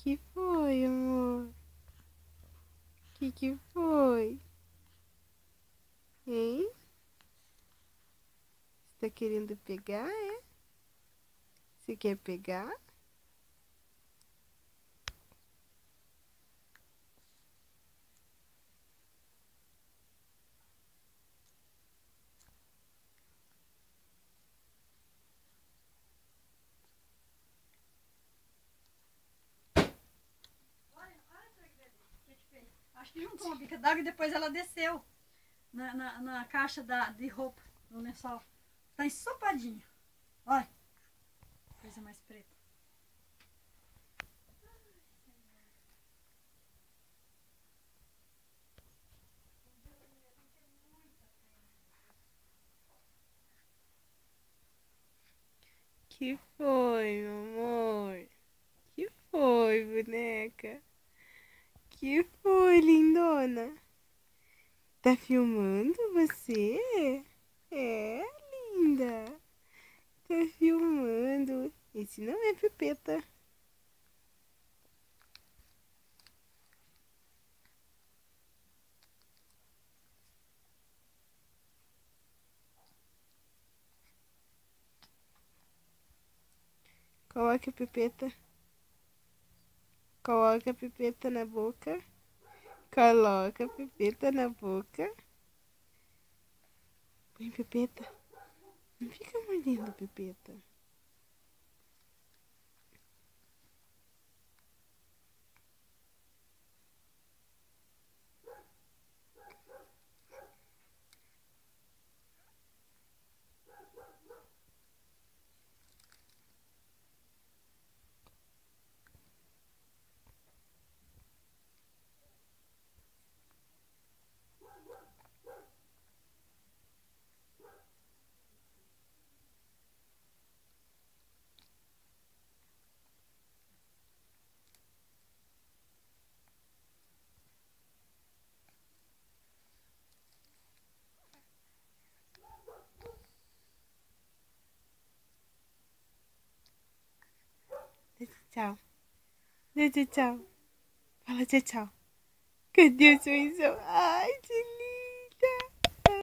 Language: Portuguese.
Que foi, amor? Que foi? Hein? Você tá querendo pegar, é? Você quer pegar? Acho que juntou uma bica d'água e depois ela desceu na caixa de roupa, no lençol. Tá ensopadinha. Olha. Coisa mais preta. Que foi, meu amor? Que foi, boneca? Que foi, lindona? Tá filmando você? É, linda. Tá filmando. Esse não é Pepeta. Coloca a Pepeta. Coloca a Pepeta na boca. Coloca a Pepeta na boca. Põe Pepeta. Não fica mordendo a Pepeta. Tchau. Tchau, tchau. Fala tchau, tchau. Cadê o sorrisão? Ai, que